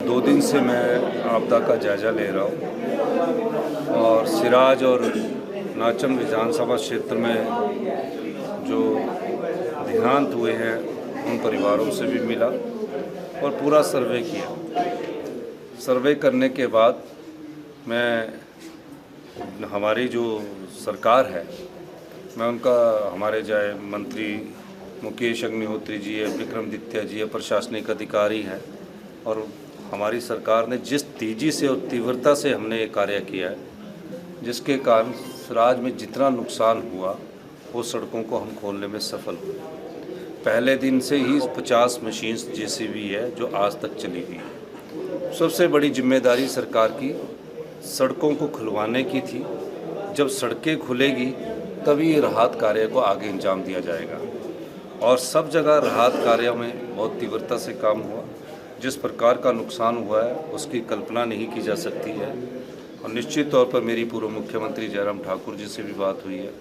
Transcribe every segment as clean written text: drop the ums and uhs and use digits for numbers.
2 दिन से मैं आपदा का जायज़ा ले रहा हूँ और सिराज और नाचन विधानसभा क्षेत्र में जो देहांत हुए हैं उन परिवारों से भी मिला और पूरा सर्वे किया। सर्वे करने के बाद मैं हमारी जो सरकार है, मैं उनका हमारे चाहे मंत्री मुकेश अग्निहोत्री जी है, विक्रमादित्य जी है, प्रशासनिक अधिकारी हैं और हमारी सरकार ने जिस तेज़ी से और तीव्रता से हमने ये कार्य किया है, जिसके कारण सिराज में जितना नुकसान हुआ वो सड़कों को हम खोलने में सफल हुए। पहले दिन से ही 50 मशीन्स जेसीबी है जो आज तक चली गई है। सबसे बड़ी जिम्मेदारी सरकार की सड़कों को खुलवाने की थी। जब सड़कें खुलेगी तभी राहत कार्य को आगे अंजाम दिया जाएगा और सब जगह राहत कार्यों में बहुत तीव्रता से काम हुआ। जिस प्रकार का नुकसान हुआ है उसकी कल्पना नहीं की जा सकती है और निश्चित तौर पर मेरी पूर्व मुख्यमंत्री जयराम ठाकुर जी से भी बात हुई है,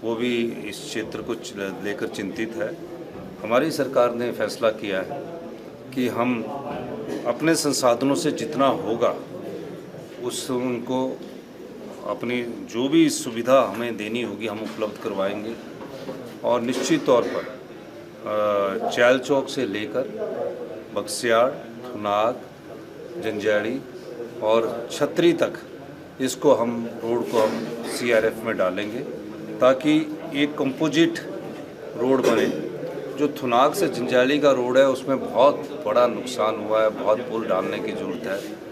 वो भी इस क्षेत्र को लेकर चिंतित है। हमारी सरकार ने फैसला किया है कि हम अपने संसाधनों से जितना होगा उनको अपनी जो भी सुविधा हमें देनी होगी हम उपलब्ध करवाएंगे और निश्चित तौर पर चैल चौक से लेकर बक्सियाड़, थुनाग, जंजैड़ी और छतरी तक इसको हम रोड को हम सीआरएफ में डालेंगे ताकि एक कंपोजिट रोड बने। जो थुनाग से जंजैड़ी का रोड है उसमें बहुत बड़ा नुकसान हुआ है, बहुत पुल डालने की ज़रूरत है।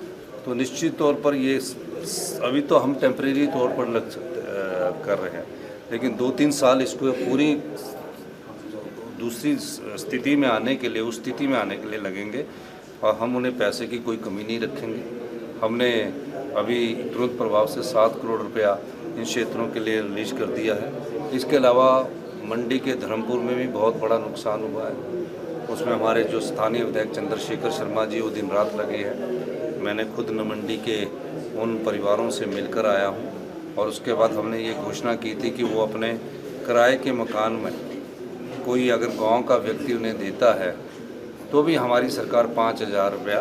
तो निश्चित तौर पर ये अभी तो हम टेम्परेरी तौर पर कर रहे हैं, लेकिन 2-3 साल इसको पूरी दूसरी स्थिति में आने के लिए, उस स्थिति में आने के लिए लगेंगे और हम उन्हें पैसे की कोई कमी नहीं रखेंगे। हमने अभी तुरंत प्रभाव से 7 करोड़ रुपया इन क्षेत्रों के लिए रिलीज कर दिया है। इसके अलावा मंडी के धर्मपुर में भी बहुत बड़ा नुकसान हुआ है, उसमें हमारे जो स्थानीय विधायक चंद्रशेखर शर्मा जी वो दिन रात लगे हैं। मैंने खुद मंडी के उन परिवारों से मिलकर आया हूँ और उसके बाद हमने ये घोषणा की थी कि वो अपने किराए के मकान में कोई अगर गांव का व्यक्ति उन्हें देता है तो भी हमारी सरकार 5,000 रुपया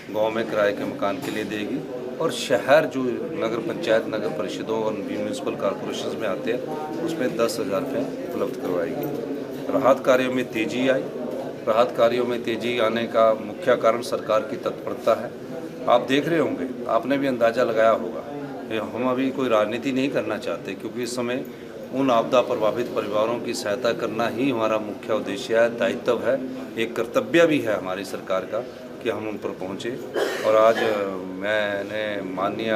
गाँव में किराए के मकान के लिए देगी और शहर जो नगर पंचायत, नगर परिषदों और म्यूनिसिपल कॉरपोरेशन में आते हैं उसमें 10,000 रुपये उपलब्ध करवाएगी। राहत कार्यों में तेज़ी आई। राहत कार्यों में तेज़ी आने का मुख्य कारण सरकार की तत्परता है। आप देख रहे होंगे, आपने भी अंदाज़ा लगाया होगा, हम अभी कोई राजनीति नहीं करना चाहते क्योंकि इस समय उन आपदा प्रभावित परिवारों की सहायता करना ही हमारा मुख्य उद्देश्य है, दायित्व है, एक कर्तव्य भी है हमारी सरकार का कि हम उन पर पहुँचे। और आज मैंने माननीय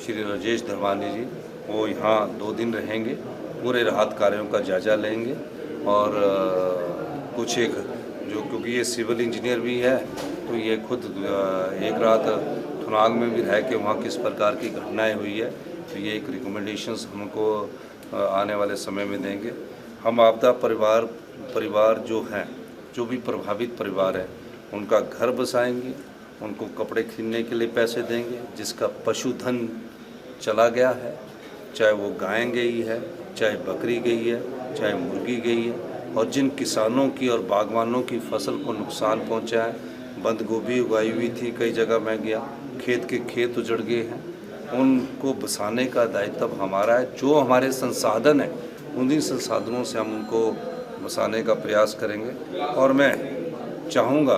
श्री राजेश धर्मानी जी वो यहाँ 2 दिन रहेंगे, पूरे राहत कार्यों का जायज़ा लेंगे और कुछ एक जो क्योंकि ये सिविल इंजीनियर भी है तो ये खुद एक रात थुनाग में भी रह के वहाँ किस प्रकार की घटनाएं हुई है तो ये एक रिकमेंडेशंस हमको आने वाले समय में देंगे। हम आपदा परिवार जो हैं, जो भी प्रभावित परिवार है उनका घर बसाएंगे, उनको कपड़े खरीदने के लिए पैसे देंगे। जिसका पशुधन चला गया है, चाहे वो गाय गई है, चाहे बकरी गई है, चाहे मुर्गी गई है, और जिन किसानों की और बागवानों की फसल को नुकसान पहुंचा है, बंद गोभी उगाई हुई थी, कई जगह मैं गया, खेत के खेत उजड़ गए हैं, उनको बसाने का दायित्व हमारा है। जो हमारे संसाधन हैं उन्हीं संसाधनों से हम उनको बसाने का प्रयास करेंगे। और मैं चाहूँगा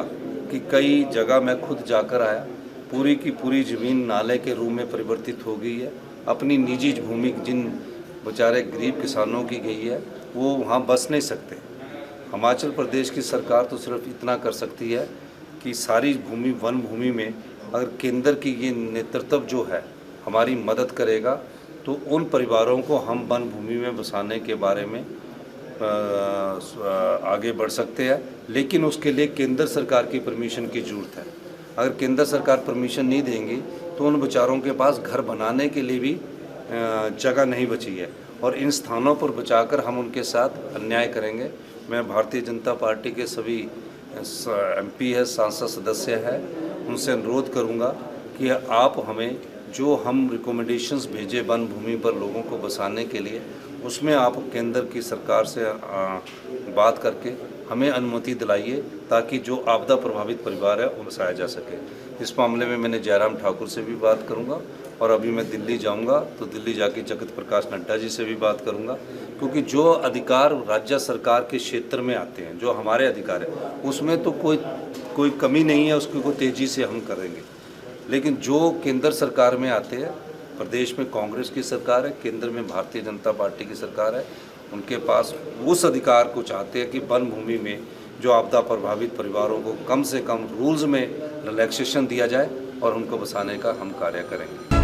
कि कई जगह मैं खुद जाकर आया, पूरी की पूरी ज़मीन नाले के रूप में परिवर्तित हो गई है। अपनी निजी भूमि जिन बेचारे गरीब किसानों की गई है वो वहाँ बस नहीं सकते। हिमाचल प्रदेश की सरकार तो सिर्फ इतना कर सकती है कि सारी भूमि वन भूमि में अगर केंद्र की ये नेतृत्व जो है हमारी मदद करेगा तो उन परिवारों को हम वन भूमि में बसाने के बारे में आगे बढ़ सकते हैं, लेकिन उसके लिए केंद्र सरकार की परमिशन की ज़रूरत है। अगर केंद्र सरकार परमिशन नहीं देंगी तो उन बेचारों के पास घर बनाने के लिए भी जगह नहीं बची है और इन स्थानों पर बचाकर हम उनके साथ अन्याय करेंगे। मैं भारतीय जनता पार्टी के सभी एमपी है, सांसद सदस्य है, उनसे अनुरोध करूंगा कि आप हमें जो हम रिकमेंडेशंस भेजे वन भूमि पर लोगों को बसाने के लिए, उसमें आप केंद्र की सरकार से बात करके हमें अनुमति दिलाइए ताकि जो आपदा प्रभावित परिवार है उन्हें बसाया जा सके। इस मामले में मैंने जयराम ठाकुर से भी बात करूंगा और अभी मैं दिल्ली जाऊंगा तो दिल्ली जाके जगत प्रकाश नड्डा जी से भी बात करूंगा, क्योंकि जो अधिकार राज्य सरकार के क्षेत्र में आते हैं, जो हमारे अधिकार है, उसमें तो कोई कमी नहीं है, उसकी कोई तेज़ी से हम करेंगे। लेकिन जो केंद्र सरकार में आते हैं, प्रदेश में कांग्रेस की सरकार है, केंद्र में भारतीय जनता पार्टी की सरकार है, उनके पास उस अधिकार को चाहते हैं कि वन भूमि में जो आपदा प्रभावित परिवारों को कम से कम रूल्स में रिलैक्सेशन दिया जाए और उनको बसाने का हम कार्य करेंगे।